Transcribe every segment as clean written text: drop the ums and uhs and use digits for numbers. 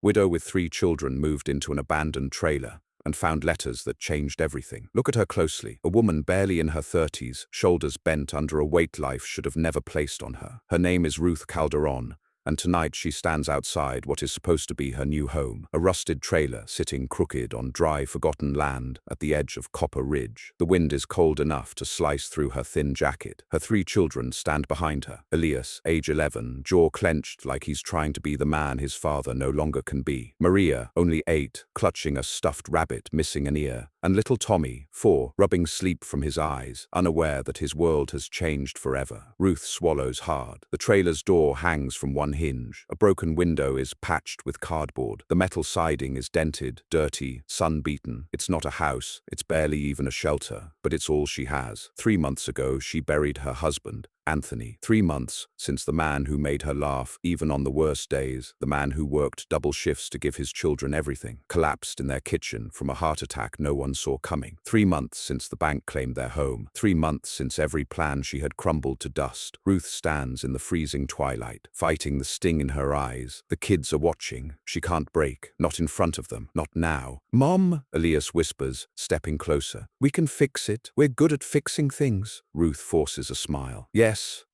Widow with 3 children moved into an abandoned trailer and found letters that changed everything. Look at her closely. A woman barely in her 30s, shoulders bent under a weight life should have never placed on her. Her name is Ruth Calderon, and tonight she stands outside what is supposed to be her new home, a rusted trailer sitting crooked on dry, forgotten land at the edge of Copper Ridge. The wind is cold enough to slice through her thin jacket. Her 3 children stand behind her. Elias, age 11, jaw clenched like he's trying to be the man his father no longer can be. Maria, only 8, clutching a stuffed rabbit missing an ear. And little Tommy, 4, rubbing sleep from his eyes, unaware that his world has changed forever. Ruth swallows hard. The trailer's door hangs from one hinge. A broken window is patched with cardboard. The metal siding is dented, dirty, sun-beaten. It's not a house, it's barely even a shelter, but it's all she has. 3 months ago, she buried her husband, Anthony. 3 months since the man who made her laugh even on the worst days, the man who worked double shifts to give his children everything, collapsed in their kitchen from a heart attack no one saw coming. 3 months since the bank claimed their home. 3 months since every plan she had crumbled to dust. Ruth stands in the freezing twilight, fighting the sting in her eyes. The kids are watching. She can't break. Not in front of them. Not now. "Mom," Elias whispers, stepping closer. "We can fix it. We're good at fixing things." Ruth forces a smile.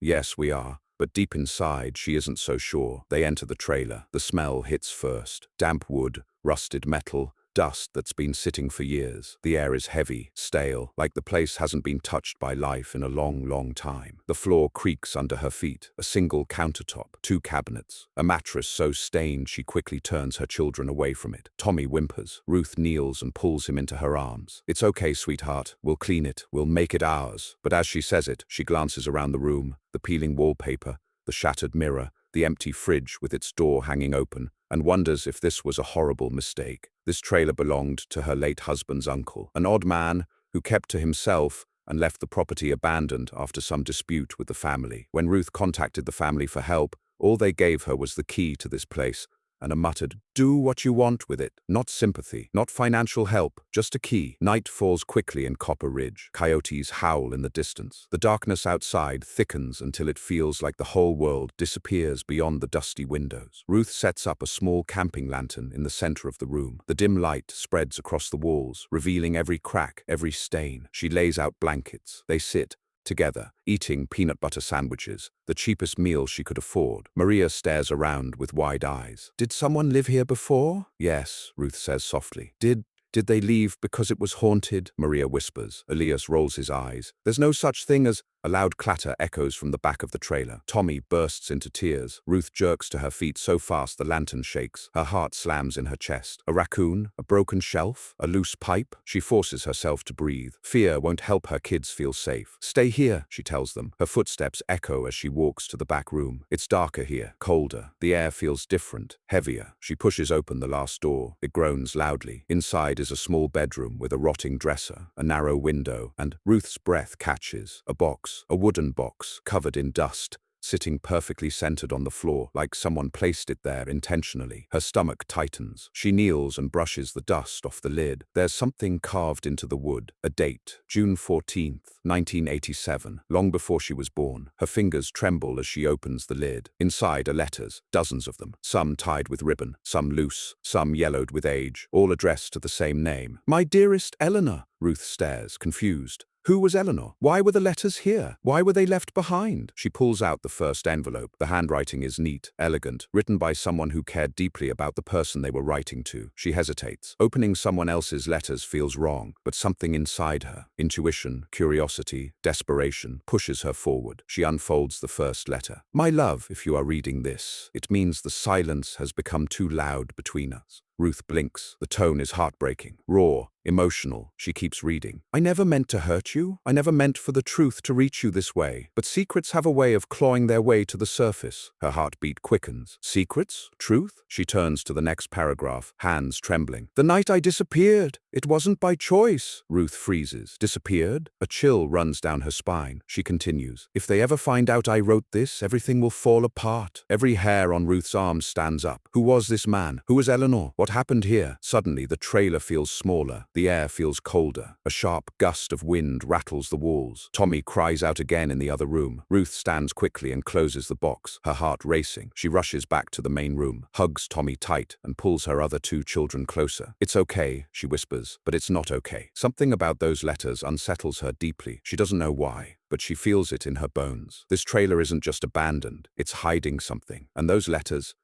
Yes, we are. But deep inside, she isn't so sure. They enter the trailer. The smell hits first. Damp wood, rusted metal, dust that's been sitting for years. The air is heavy, stale, like the place hasn't been touched by life in a long, long time. The floor creaks under her feet. A single countertop, 2 cabinets, a mattress so stained she quickly turns her children away from it. Tommy whimpers. Ruth kneels and pulls him into her arms. "It's okay, sweetheart. We'll clean it. We'll make it ours." But as she says it, she glances around the room, the peeling wallpaper, the shattered mirror, the empty fridge with its door hanging open, and wonders if this was a horrible mistake. This trailer belonged to her late husband's uncle, an odd man who kept to himself and left the property abandoned after some dispute with the family. When Ruth contacted the family for help, all they gave her was the key to this place and a muttered, "Do what you want with it." Not sympathy, not financial help, just a key. Night falls quickly in Copper Ridge. Coyotes howl in the distance. The darkness outside thickens until it feels like the whole world disappears beyond the dusty windows. Ruth sets up a small camping lantern in the center of the room. The dim light spreads across the walls, revealing every crack, every stain. She lays out blankets. They sit together, eating peanut butter sandwiches, the cheapest meal she could afford. Maria stares around with wide eyes. "Did someone live here before?" "Yes," Ruth says softly. Did they leave because it was haunted?" Maria whispers. Elias rolls his eyes. "There's no such thing as—" A loud clatter echoes from the back of the trailer. Tommy bursts into tears. Ruth jerks to her feet so fast the lantern shakes. Her heart slams in her chest. A raccoon? A broken shelf? A loose pipe? She forces herself to breathe. Fear won't help her kids feel safe. "Stay here," she tells them. Her footsteps echo as she walks to the back room. It's darker here, colder. The air feels different, heavier. She pushes open the last door. It groans loudly. Inside is a small bedroom with a rotting dresser, a narrow window, and Ruth's breath catches. A box. A wooden box, covered in dust, sitting perfectly centered on the floor, like someone placed it there intentionally. Her stomach tightens. She kneels and brushes the dust off the lid. There's something carved into the wood. A date, June 14th, 1987, long before she was born. Her fingers tremble as she opens the lid. Inside are letters, dozens of them, some tied with ribbon, some loose, some yellowed with age, all addressed to the same name. "My dearest Eleanor." Ruth stares, confused. Who was Eleanor? Why were the letters here? Why were they left behind? She pulls out the first envelope. The handwriting is neat, elegant, written by someone who cared deeply about the person they were writing to. She hesitates. Opening someone else's letters feels wrong, but something inside her, intuition, curiosity, desperation, pushes her forward. She unfolds the first letter. "My love, if you are reading this, it means the silence has become too loud between us." Ruth blinks. The tone is heartbreaking, raw, emotional. She keeps reading. "I never meant to hurt you. I never meant for the truth to reach you this way. But secrets have a way of clawing their way to the surface." Her heartbeat quickens. "Secrets? Truth?" She turns to the next paragraph, hands trembling. "The night I disappeared. It wasn't by choice. Ruth freezes. Disappeared? A chill runs down her spine. She continues. If they ever find out I wrote this, everything will fall apart. Every hair on Ruth's arm stands up. Who was this man? Who was Eleanor? What happened here? Suddenly, the trailer feels smaller. The air feels colder. A sharp gust of wind rattles the walls. Tommy cries out again in the other room. Ruth stands quickly and closes the box, her heart racing. She rushes back to the main room, hugs Tommy tight, and pulls her other two children closer. It's okay, she whispers, but it's not okay. Something about those letters unsettles her deeply. She doesn't know why, but she feels it in her bones. This trailer isn't just abandoned, it's hiding something. And those letters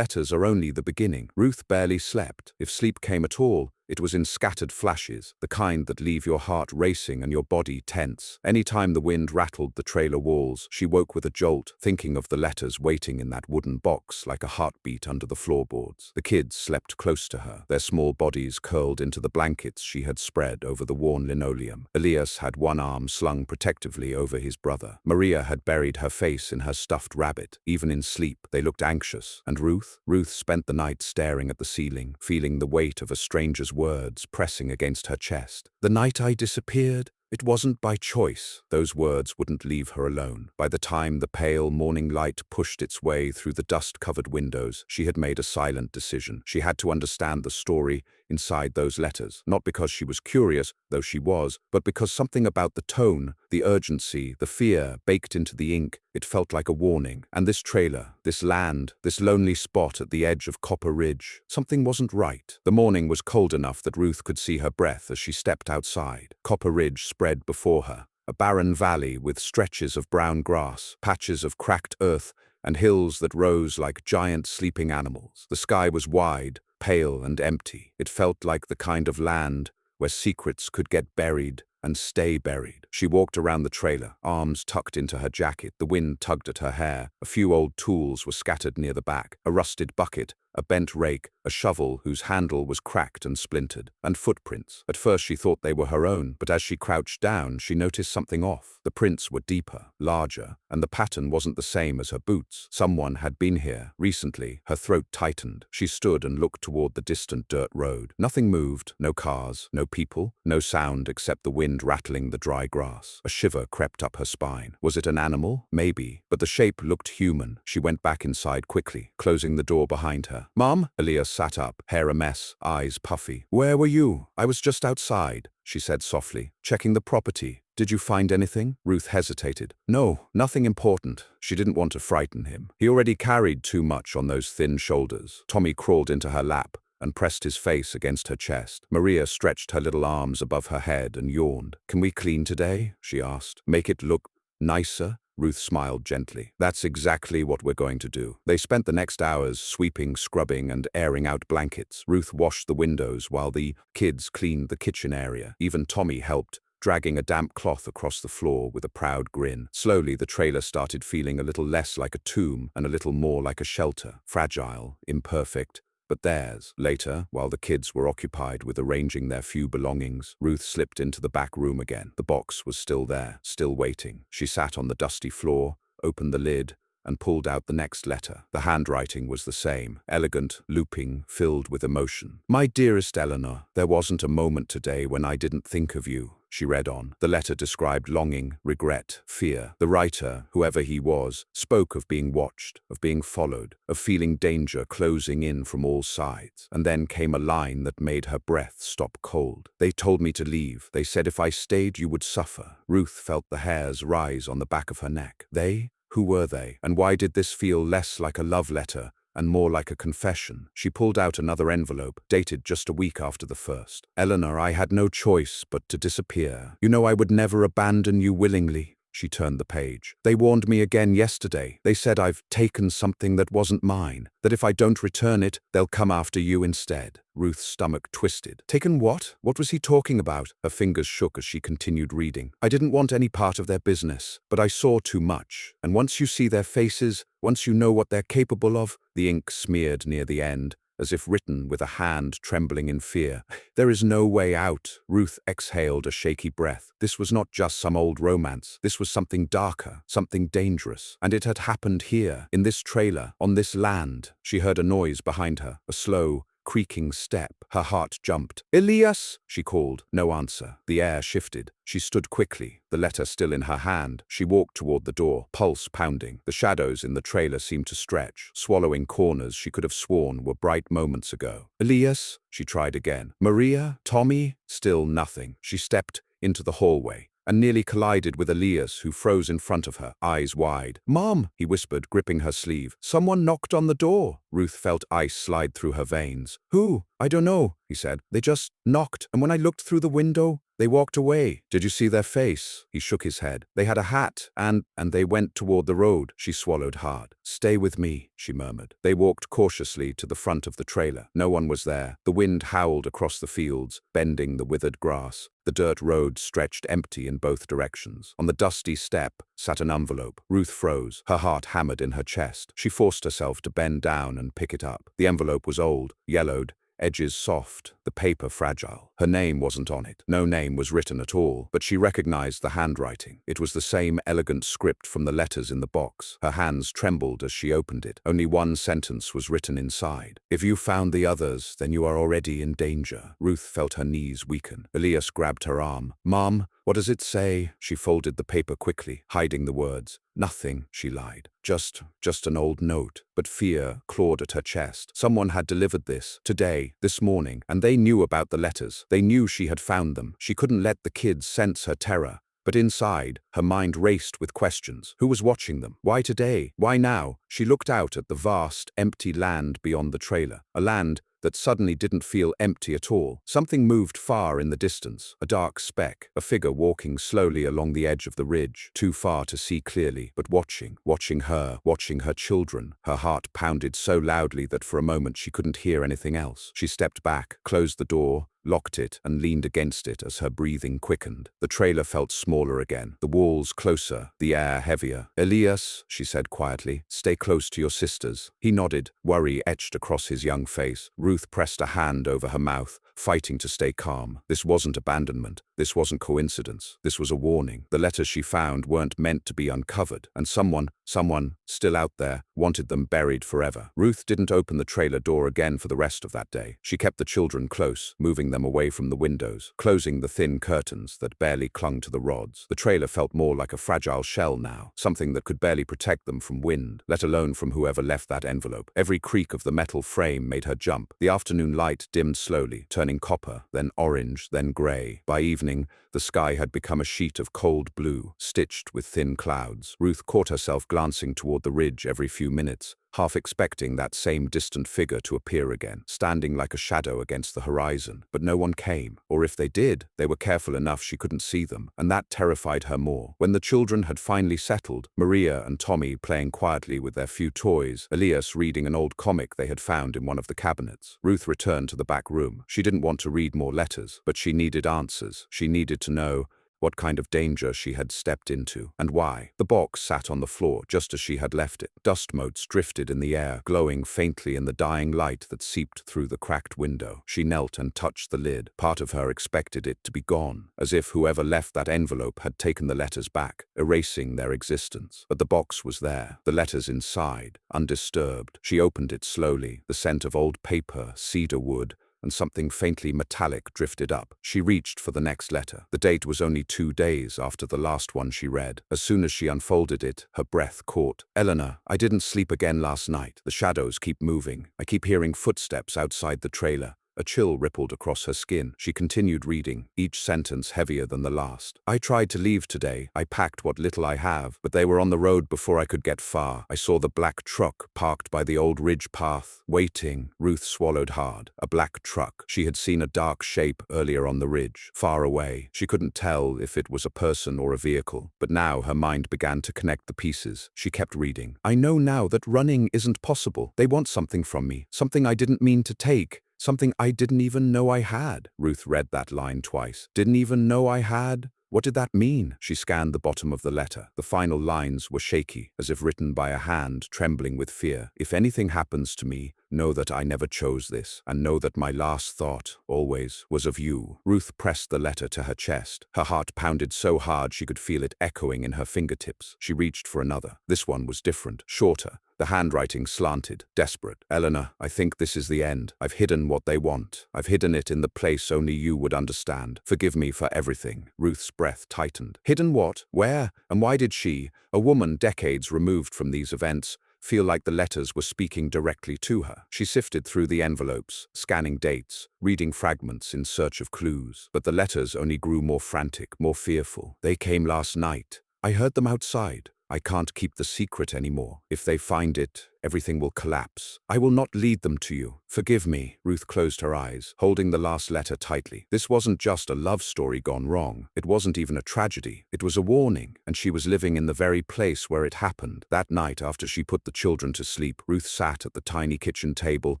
are only the beginning. Ruth barely slept. If sleep came at all, it was in scattered flashes, the kind that leave your heart racing and your body tense. Any time the wind rattled the trailer walls, she woke with a jolt, thinking of the letters waiting in that wooden box like a heartbeat under the floorboards. The kids slept close to her, their small bodies curled into the blankets she had spread over the worn linoleum. Elias had one arm slung protectively over his brother. Maria had buried her face in her stuffed rabbit. Even in sleep, they looked anxious. And Ruth? Ruth spent the night staring at the ceiling, feeling the weight of a stranger's words pressing against her chest. The night I disappeared, it wasn't by choice. Those words wouldn't leave her alone. By the time the pale morning light pushed its way through the dust-covered windows, she had made a silent decision. She had to understand the story inside those letters, not because she was curious, though she was, but because something about the tone, the urgency, the fear baked into the ink, it felt like a warning. And this trailer, this land, this lonely spot at the edge of Copper Ridge, something wasn't right. The morning was cold enough that Ruth could see her breath as she stepped outside. Copper Ridge spread before her, a barren valley with stretches of brown grass, patches of cracked earth, and hills that rose like giant sleeping animals. The sky was wide, pale and empty. It felt like the kind of land where secrets could get buried and stay buried. She walked around the trailer, arms tucked into her jacket. The wind tugged at her hair. A few old tools were scattered near the back, a rusted bucket, a bent rake, a shovel whose handle was cracked and splintered, and footprints. At first she thought they were her own, but as she crouched down, she noticed something off. The prints were deeper, larger, and the pattern wasn't the same as her boots. Someone had been here recently. Her throat tightened. She stood and looked toward the distant dirt road. Nothing moved, no cars, no people, no sound except the wind rattling the dry grass. A shiver crept up her spine. Was it an animal? Maybe, but the shape looked human. She went back inside quickly, closing the door behind her. "Mom?" Elias sat up, hair a mess, eyes puffy. "Where were you?" "I was just outside," she said softly, "checking the property. Did you find anything?" Ruth hesitated. "No, nothing important." She didn't want to frighten him. He already carried too much on those thin shoulders. Tommy crawled into her lap and pressed his face against her chest. Maria stretched her little arms above her head and yawned. "Can we clean today?" she asked. "Make it look nicer?" Ruth smiled gently. "That's exactly what we're going to do." They spent the next hours sweeping, scrubbing, and airing out blankets. Ruth washed the windows while the kids cleaned the kitchen area. Even Tommy helped, dragging a damp cloth across the floor with a proud grin. Slowly, the trailer started feeling a little less like a tomb and a little more like a shelter. Fragile, imperfect, but theirs. Later, while the kids were occupied with arranging their few belongings, Ruth slipped into the back room again. The box was still there, still waiting. She sat on the dusty floor, opened the lid, and pulled out the next letter. The handwriting was the same, elegant, looping, filled with emotion. "My dearest Eleanor, there wasn't a moment today when I didn't think of you," she read on. The letter described longing, regret, fear. The writer, whoever he was, spoke of being watched, of being followed, of feeling danger closing in from all sides. And then came a line that made her breath stop cold. "They told me to leave. They said if I stayed you would suffer." Ruth felt the hairs rise on the back of her neck. They? Who were they? And why did this feel less like a love letter and more like a confession? She pulled out another envelope, dated just a week after the first. "Eleanor, I had no choice but to disappear. You know I would never abandon you willingly." She turned the page. "They warned me again yesterday. They said I've taken something that wasn't mine, that if I don't return it, they'll come after you instead." Ruth's stomach twisted. "Taken what? What was he talking about?" Her fingers shook as she continued reading. "I didn't want any part of their business, but I saw too much. And once you see their faces, once you know what they're capable of," the ink smeared near the end, as if written with a hand trembling in fear. "There is no way out." Ruth exhaled a shaky breath. This was not just some old romance. This was something darker, something dangerous. And it had happened here, in this trailer, on this land. She heard a noise behind her, a slow, creaking step. Her heart jumped. "Elias!" she called. No answer. The air shifted. She stood quickly, the letter still in her hand. She walked toward the door, pulse pounding. The shadows in the trailer seemed to stretch, swallowing corners she could have sworn were bright moments ago. "Elias?" she tried again. "Maria? Tommy?" Still nothing. She stepped into the hallway and nearly collided with Elias, who froze in front of her, eyes wide. "Mom," he whispered, gripping her sleeve. "Someone knocked on the door." Ruth felt ice slide through her veins. "Who?" "I don't know," he said. "They just knocked, and when I looked through the window, they walked away." "Did you see their face?" He shook his head. "They had a hat, and they went toward the road." She swallowed hard. "Stay with me," she murmured. They walked cautiously to the front of the trailer. No one was there. The wind howled across the fields, bending the withered grass. The dirt road stretched empty in both directions. On the dusty step sat an envelope. Ruth froze. Her heart hammered in her chest. She forced herself to bend down and pick it up. The envelope was old, yellowed, edges soft, the paper fragile. Her name wasn't on it. No name was written at all, but she recognized the handwriting. It was the same elegant script from the letters in the box. Her hands trembled as she opened it. Only one sentence was written inside. "If you found the others, then you are already in danger." Ruth felt her knees weaken. Elias grabbed her arm. "Mom, what does it say?" She folded the paper quickly, hiding the words. "Nothing," she lied. Just an old note." But fear clawed at her chest. Someone had delivered this, today, this morning, and they knew about the letters. They knew she had found them. She couldn't let the kids sense her terror. But inside, her mind raced with questions. Who was watching them? Why today? Why now? She looked out at the vast, empty land beyond the trailer. A land that suddenly didn't feel empty at all. Something moved far in the distance, a dark speck, a figure walking slowly along the edge of the ridge, too far to see clearly, but watching her children. Her heart pounded so loudly that for a moment she couldn't hear anything else. She stepped back, closed the door, locked it, and leaned against it as her breathing quickened. The trailer felt smaller again, the walls closer, the air heavier. "Elias," she said quietly, "stay close to your sisters." He nodded, worry etched across his young face. Ruth pressed a hand over her mouth, fighting to stay calm. This wasn't abandonment. This wasn't coincidence. This was a warning. The letters she found weren't meant to be uncovered, and someone, still out there, wanted them buried forever. Ruth didn't open the trailer door again for the rest of that day. She kept the children close, moving them away from the windows, closing the thin curtains that barely clung to the rods. The trailer felt more like a fragile shell now, something that could barely protect them from wind, let alone from whoever left that envelope. Every creak of the metal frame made her jump. The afternoon light dimmed slowly, turning copper, then orange, then gray. By evening, the sky had become a sheet of cold blue, stitched with thin clouds. Ruth caught herself glancing toward the ridge every few minutes, half expecting that same distant figure to appear again, standing like a shadow against the horizon. But no one came, or if they did, they were careful enough she couldn't see them, and that terrified her more. When the children had finally settled, Maria and Tommy playing quietly with their few toys, Elias reading an old comic they had found in one of the cabinets, Ruth returned to the back room. She didn't want to read more letters, but she needed answers. She needed to know what kind of danger she had stepped into, and why. The box sat on the floor just as she had left it. Dust motes drifted in the air, glowing faintly in the dying light that seeped through the cracked window. She knelt and touched the lid. Part of her expected it to be gone, as if whoever left that envelope had taken the letters back, erasing their existence. But the box was there, the letters inside, undisturbed. She opened it slowly, the scent of old paper, cedar wood, and something faintly metallic drifted up. She reached for the next letter. The date was only 2 days after the last one she read. As soon as she unfolded it, her breath caught. "Eleanor, I didn't sleep again last night. The shadows keep moving. I keep hearing footsteps outside the trailer." A chill rippled across her skin. She continued reading, each sentence heavier than the last. "I tried to leave today. I packed what little I have, but they were on the road before I could get far. I saw the black truck parked by the old ridge path, waiting." Ruth swallowed hard. A black truck. She had seen a dark shape earlier on the ridge, far away. She couldn't tell if it was a person or a vehicle, but now her mind began to connect the pieces. She kept reading. "I know now that running isn't possible. They want something from me, something I didn't mean to take. Something I didn't even know I had." Ruth read that line twice. Didn't even know I had? What did that mean? She scanned the bottom of the letter. The final lines were shaky, as if written by a hand trembling with fear. "If anything happens to me, Know that I never chose this, and know that my last thought, always, was of you." Ruth pressed the letter to her chest. Her heart pounded so hard she could feel it echoing in her fingertips. She reached for another. This one was different, shorter. The handwriting slanted, desperate. "Eleanor, I think this is the end. I've hidden what they want. I've hidden it in the place only you would understand. Forgive me for everything." Ruth's breath tightened. Hidden what? Where? And why did she, a woman decades removed from these events, feel like the letters were speaking directly to her? She sifted through the envelopes, scanning dates, reading fragments in search of clues. But the letters only grew more frantic, more fearful. "They came last night. I heard them outside. I can't keep the secret anymore. If they find it, everything will collapse. I will not lead them to you. Forgive me." Ruth closed her eyes, holding the last letter tightly. This wasn't just a love story gone wrong. It wasn't even a tragedy. It was a warning, and she was living in the very place where it happened. That night, after she put the children to sleep, Ruth sat at the tiny kitchen table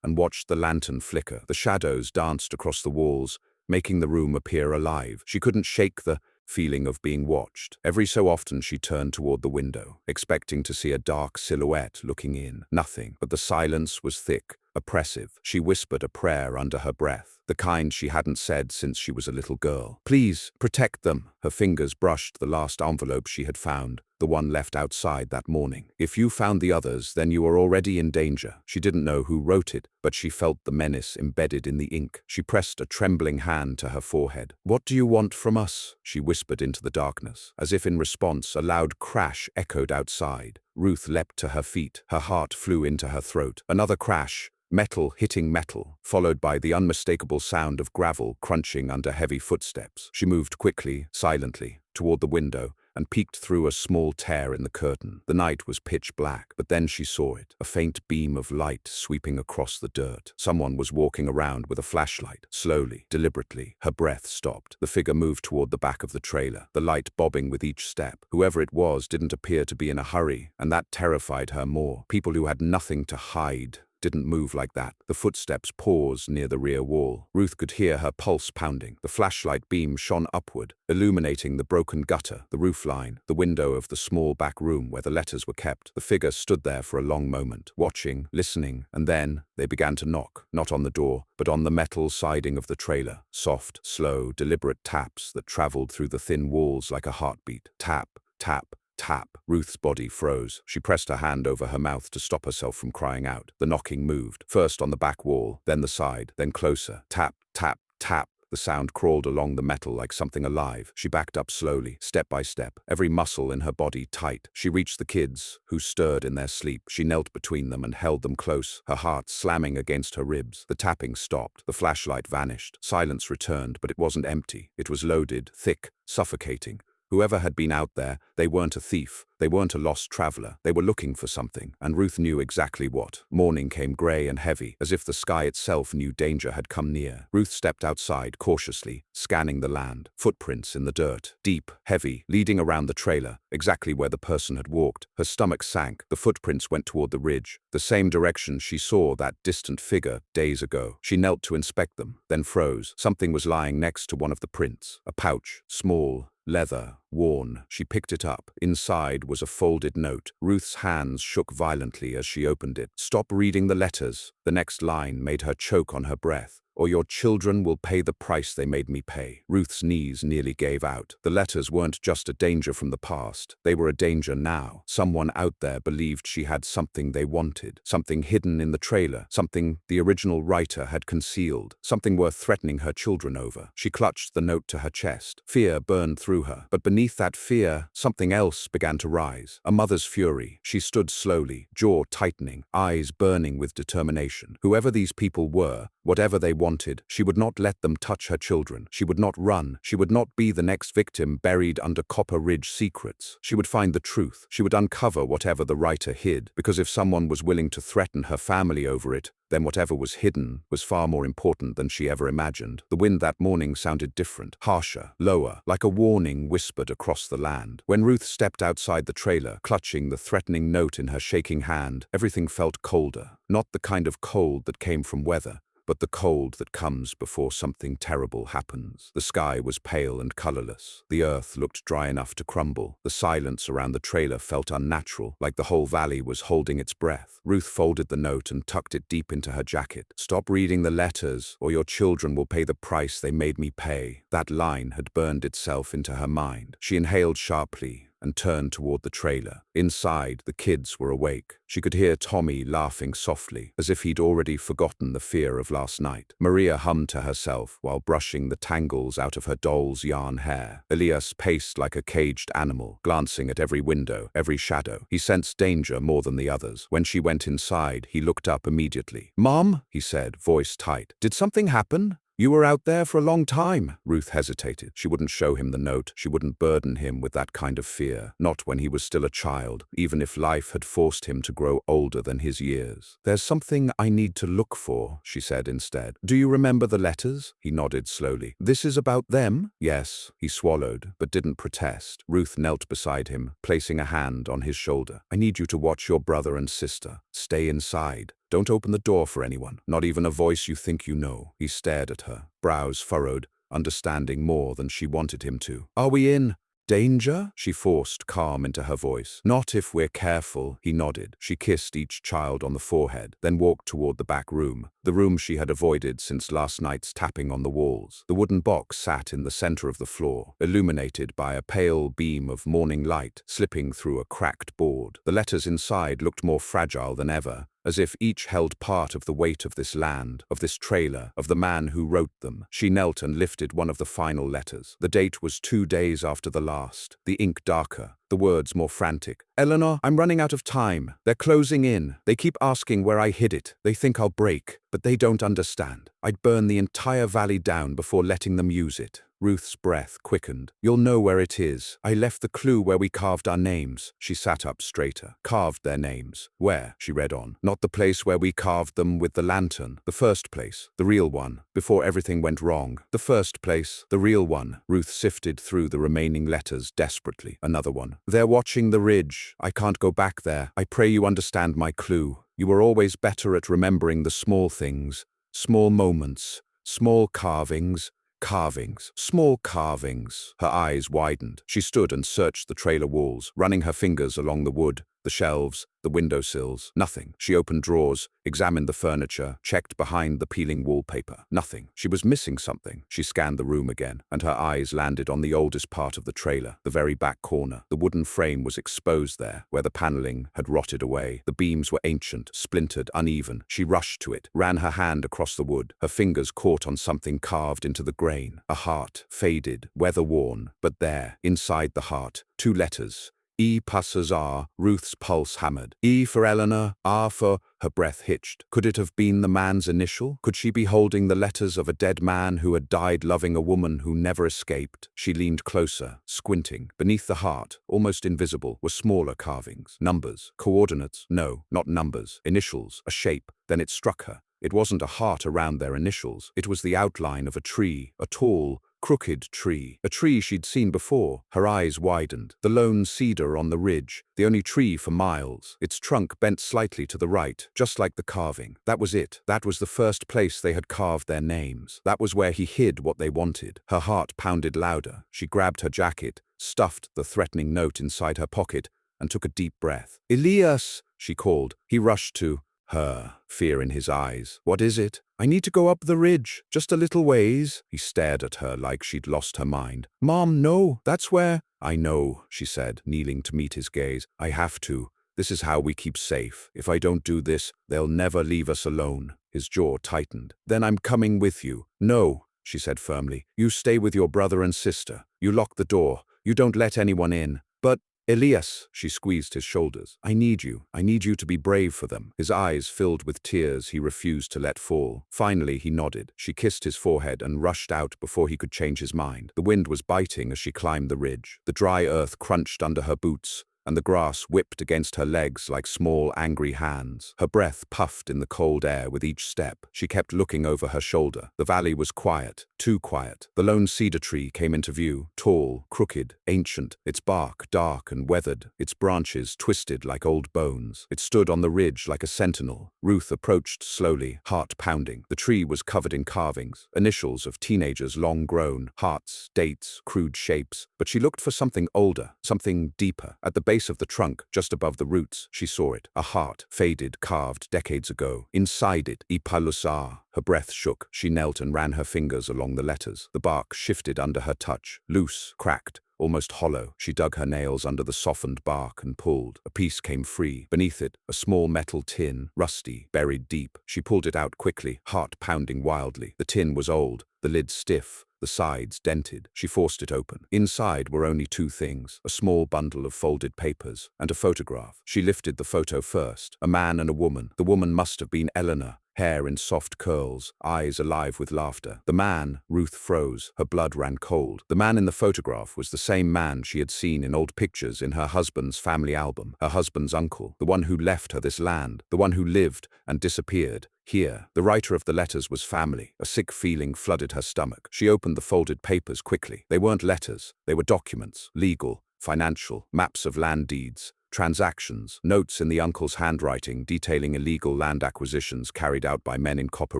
and watched the lantern flicker. The shadows danced across the walls, making the room appear alive. She couldn't shake the feeling of being watched. Every so often she turned toward the window, expecting to see a dark silhouette looking in. Nothing, but the silence was thick, oppressive. She whispered a prayer under her breath, the kind she hadn't said since she was a little girl. "Please, protect them." Her fingers brushed the last envelope she had found, the one left outside that morning. "If you found the others, then you are already in danger." She didn't know who wrote it, but she felt the menace embedded in the ink. She pressed a trembling hand to her forehead. "What do you want from us?" she whispered into the darkness. As if in response, a loud crash echoed outside. Ruth leapt to her feet. Her heart flew into her throat. Another crash. Metal hitting metal, followed by the unmistakable sound of gravel crunching under heavy footsteps. She moved quickly, silently, toward the window and peeked through a small tear in the curtain. The night was pitch black, but then she saw it, a faint beam of light sweeping across the dirt. Someone was walking around with a flashlight, slowly, deliberately. Her breath stopped. The figure moved toward the back of the trailer, the light bobbing with each step. Whoever it was didn't appear to be in a hurry, and that terrified her more. People who had nothing to hide didn't move like that. The footsteps paused near the rear wall. Ruth could hear her pulse pounding. The flashlight beam shone upward, illuminating the broken gutter, the roofline, the window of the small back room where the letters were kept. The figure stood there for a long moment, watching, listening, and then they began to knock, not on the door, but on the metal siding of the trailer. Soft, slow, deliberate taps that traveled through the thin walls like a heartbeat. Tap, tap, tap. Ruth's body froze. She pressed her hand over her mouth to stop herself from crying out. The knocking moved, first on the back wall, then the side, then closer. Tap, tap, tap. The sound crawled along the metal like something alive. She backed up slowly, step by step, every muscle in her body tight. She reached the kids, who stirred in their sleep. She knelt between them and held them close, her heart slamming against her ribs. The tapping stopped. The flashlight vanished. Silence returned, but it wasn't empty. It was loaded, thick, suffocating. Whoever had been out there, they weren't a thief. They weren't a lost traveler. They were looking for something, and Ruth knew exactly what. Morning came gray and heavy, as if the sky itself knew danger had come near. Ruth stepped outside cautiously, scanning the land. Footprints in the dirt, deep, heavy, leading around the trailer, exactly where the person had walked. Her stomach sank. The footprints went toward the ridge, the same direction she saw that distant figure days ago. She knelt to inspect them, then froze. Something was lying next to one of the prints. A pouch, small, leather, worn. She picked it up. Inside was a folded note. Ruth's hands shook violently as she opened it. "Stop reading the letters." The next line made her choke on her breath. "Or your children will pay the price they made me pay." Ruth's knees nearly gave out. The letters weren't just a danger from the past. They were a danger now. Someone out there believed she had something they wanted, something hidden in the trailer, something the original writer had concealed, something worth threatening her children over. She clutched the note to her chest. Fear burned through her, but beneath that fear, something else began to rise. A mother's fury. She stood slowly, jaw tightening, eyes burning with determination. Whoever these people were, whatever they wanted, she would not let them touch her children. She would not run. She would not be the next victim buried under Copper Ridge secrets. She would find the truth. She would uncover whatever the writer hid, because if someone was willing to threaten her family over it, then whatever was hidden was far more important than she ever imagined. The wind that morning sounded different, harsher, lower, like a warning whispered across the land. When Ruth stepped outside the trailer, clutching the threatening note in her shaking hand, everything felt colder. Not the kind of cold that came from weather, but the cold that comes before something terrible happens. The sky was pale and colorless. The earth looked dry enough to crumble. The silence around the trailer felt unnatural, like the whole valley was holding its breath. Ruth folded the note and tucked it deep into her jacket. "Stop reading the letters, or your children will pay the price they made me pay." That line had burned itself into her mind. She inhaled sharply and turned toward the trailer. Inside, the kids were awake. She could hear Tommy laughing softly, as if he'd already forgotten the fear of last night. Maria hummed to herself while brushing the tangles out of her doll's yarn hair. Elias paced like a caged animal, glancing at every window, every shadow. He sensed danger more than the others. When she went inside, he looked up immediately. "Mom," he said, voice tight. "Did something happen? You were out there for a long time." Ruth hesitated. She wouldn't show him the note. She wouldn't burden him with that kind of fear. Not when he was still a child, even if life had forced him to grow older than his years. "There's something I need to look for," she said instead. "Do you remember the letters?" He nodded slowly. "This is about them?" "Yes." He swallowed, but didn't protest. Ruth knelt beside him, placing a hand on his shoulder. "I need you to watch your brother and sister. Stay inside. Don't open the door for anyone, not even a voice you think you know." He stared at her, brows furrowed, understanding more than she wanted him to. "Are we in danger?" She forced calm into her voice. "Not if we're careful." He nodded. She kissed each child on the forehead, then walked toward the back room, the room she had avoided since last night's tapping on the walls. The wooden box sat in the center of the floor, illuminated by a pale beam of morning light slipping through a cracked board. The letters inside looked more fragile than ever, as if each held part of the weight of this land, of this trailer, of the man who wrote them. She knelt and lifted one of the final letters. The date was 2 days after the last, the ink darker, the words more frantic. "Eleanor, I'm running out of time. They're closing in. They keep asking where I hid it. They think I'll break, but they don't understand. I'd burn the entire valley down before letting them use it." Ruth's breath quickened. "You'll know where it is. I left the clue where we carved our names." She sat up straighter. "Carved their names. Where?" She read on. "Not the place where we carved them with the lantern. The first place. The real one. Before everything went wrong. The first place. The real one." Ruth sifted through the remaining letters desperately. Another one. "They're watching the ridge. I can't go back there. I pray you understand my clue. You were always better at remembering the small things. Small moments. Small carvings. Carvings. Small carvings." Her eyes widened. She stood and searched the trailer walls, running her fingers along the wood, the shelves, the windowsills. Nothing. She opened drawers, examined the furniture, checked behind the peeling wallpaper. Nothing. She was missing something. She scanned the room again, and her eyes landed on the oldest part of the trailer, the very back corner. The wooden frame was exposed there, where the paneling had rotted away. The beams were ancient, splintered, uneven. She rushed to it, ran her hand across the wood. Her fingers caught on something carved into the grain. A heart, faded, weather-worn, but there, inside the heart, 2 letters. E plus R. Ruth's pulse hammered. E for Eleanor, R for... Her breath hitched. Could it have been the man's initial? Could she be holding the letters of a dead man who had died loving a woman who never escaped? She leaned closer, squinting. Beneath the heart, almost invisible, were smaller carvings. Numbers. Coordinates. No, not numbers. Initials. A shape. Then it struck her. It wasn't a heart around their initials. It was the outline of a tree, a tall, crooked tree. A tree she'd seen before. Her eyes widened. The lone cedar on the ridge, the only tree for miles. Its trunk bent slightly to the right, just like the carving. That was it. That was the first place they had carved their names. That was where he hid what they wanted. Her heart pounded louder. She grabbed her jacket, stuffed the threatening note inside her pocket, and took a deep breath. "Elias!" she called. He rushed to her, fear in his eyes. "What is it?" "I need to go up the ridge, just a little ways." He stared at her like she'd lost her mind. "Mom, no, that's where—" "I know," she said, kneeling to meet his gaze. "I have to. This is how we keep safe. If I don't do this, they'll never leave us alone." His jaw tightened. "Then I'm coming with you." "No," she said firmly. "You stay with your brother and sister. You lock the door. You don't let anyone in." "But Elias," she squeezed his shoulders. "I need you. I need you to be brave for them." His eyes filled with tears he refused to let fall. Finally, he nodded. She kissed his forehead and rushed out before he could change his mind. The wind was biting as she climbed the ridge. The dry earth crunched under her boots, and the grass whipped against her legs like small, angry hands. Her breath puffed in the cold air with each step. She kept looking over her shoulder. The valley was quiet, too quiet. The lone cedar tree came into view, tall, crooked, ancient, its bark dark and weathered, its branches twisted like old bones. It stood on the ridge like a sentinel. Ruth approached slowly, heart pounding. The tree was covered in carvings, initials of teenagers long grown, hearts, dates, crude shapes. But she looked for something older, something deeper. At the base of the trunk, just above the roots, she saw it. A heart, faded, carved decades ago. Inside it, Ipalusar. Her breath shook. She knelt and ran her fingers along the letters. The bark shifted under her touch, loose, cracked, almost hollow. She dug her nails under the softened bark and pulled. A piece came free. Beneath it, a small metal tin, rusty, buried deep. She pulled it out quickly, heart pounding wildly. The tin was old, the lid stiff, the sides dented. She forced it open. Inside were only two things, a small bundle of folded papers and a photograph. She lifted the photo first, a man and a woman. The woman must have been Eleanor. Hair in soft curls, eyes alive with laughter. The man, Ruth froze, her blood ran cold. The man in the photograph was the same man she had seen in old pictures in her husband's family album, her husband's uncle, the one who left her this land, the one who lived and disappeared. Here, the writer of the letters was family. A sick feeling flooded her stomach. She opened the folded papers quickly. They weren't letters, they were documents, legal, financial, maps of land deeds, transactions, notes in the uncle's handwriting detailing illegal land acquisitions carried out by men in Copper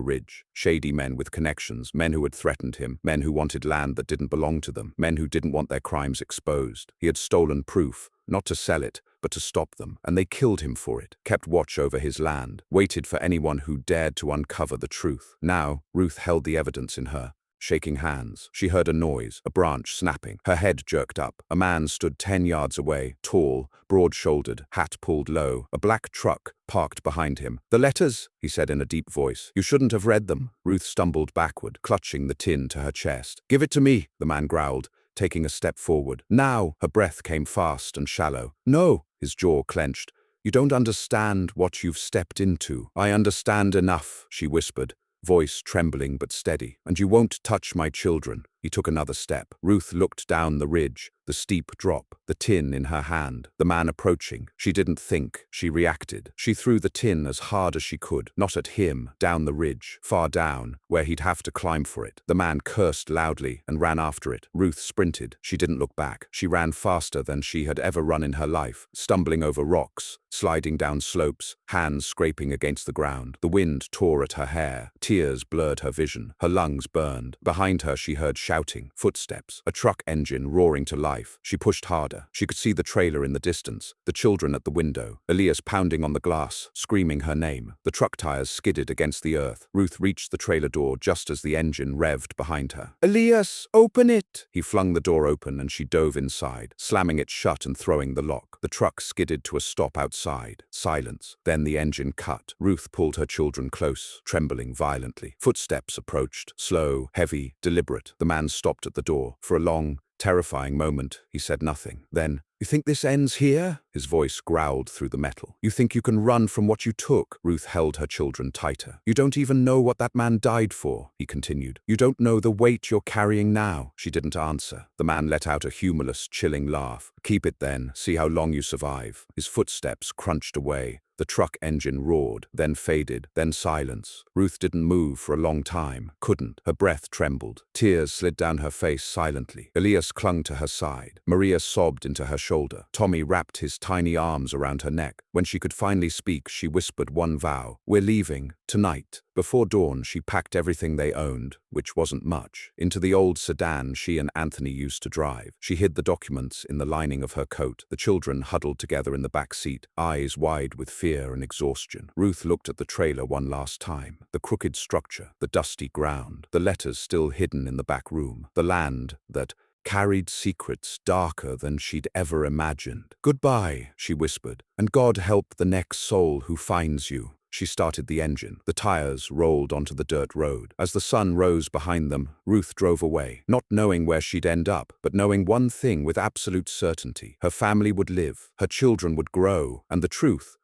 Ridge, shady men with connections, men who had threatened him, men who wanted land that didn't belong to them, men who didn't want their crimes exposed. He had stolen proof, not to sell it, but to stop them, and they killed him for it, kept watch over his land, waited for anyone who dared to uncover the truth. Now, Ruth held the evidence in her, shaking hands. She heard a noise, a branch snapping. Her head jerked up. A man stood 10 yards away, tall, broad-shouldered, hat pulled low, a black truck parked behind him. "The letters," he said in a deep voice. "You shouldn't have read them." Ruth stumbled backward, clutching the tin to her chest. "Give it to me," the man growled, taking a step forward. "Now!" Her breath came fast and shallow. "No!" His jaw clenched. "You don't understand what you've stepped into." "I understand enough," she whispered, voice trembling but steady. "And you won't touch my children." He took another step. Ruth looked down the ridge, the steep drop, the tin in her hand, the man approaching. She didn't think, she reacted. She threw the tin as hard as she could, not at him, down the ridge, far down, where he'd have to climb for it. The man cursed loudly and ran after it. Ruth sprinted. She didn't look back. She ran faster than she had ever run in her life, stumbling over rocks, sliding down slopes, hands scraping against the ground. The wind tore at her hair. Tears blurred her vision. Her lungs burned. Behind her she heard shouting, footsteps, a truck engine roaring to life. She pushed harder. She could see the trailer in the distance, the children at the window, Elias pounding on the glass, screaming her name. The truck tires skidded against the earth. Ruth reached the trailer door just as the engine revved behind her. "Elias, open it!" He flung the door open and she dove inside, slamming it shut and throwing the lock. The truck skidded to a stop outside. Silence. Then the engine cut. Ruth pulled her children close, trembling violently. Footsteps approached, slow, heavy, deliberate. The man stopped at the door. For a long, terrifying moment, he said nothing. Then, "You think this ends here?" His voice growled through the metal. "You think you can run from what you took?" Ruth held her children tighter. "You don't even know what that man died for," he continued. "You don't know the weight you're carrying now." She didn't answer. The man let out a humorless, chilling laugh. "Keep it then. See how long you survive." His footsteps crunched away. The truck engine roared, then faded, then silence. Ruth didn't move for a long time, couldn't. Her breath trembled. Tears slid down her face silently. Elias clung to her side. Maria sobbed into her shoulder. Tommy wrapped his tiny arms around her neck. When she could finally speak, she whispered one vow. "We're leaving, tonight." Before dawn, she packed everything they owned, which wasn't much, into the old sedan she and Anthony used to drive. She hid the documents in the lining of her coat. The children huddled together in the back seat, eyes wide with fear and exhaustion. Ruth looked at the trailer one last time. The crooked structure, the dusty ground, the letters still hidden in the back room, the land that carried secrets darker than she'd ever imagined. "Goodbye," she whispered, "and God help the next soul who finds you." She started the engine. The tires rolled onto the dirt road. As the sun rose behind them, Ruth drove away, not knowing where she'd end up, but knowing one thing with absolute certainty. Her family would live, her children would grow, and the truth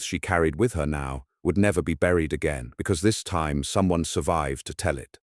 she carried with her now, would never be buried again, because this time someone survived to tell it.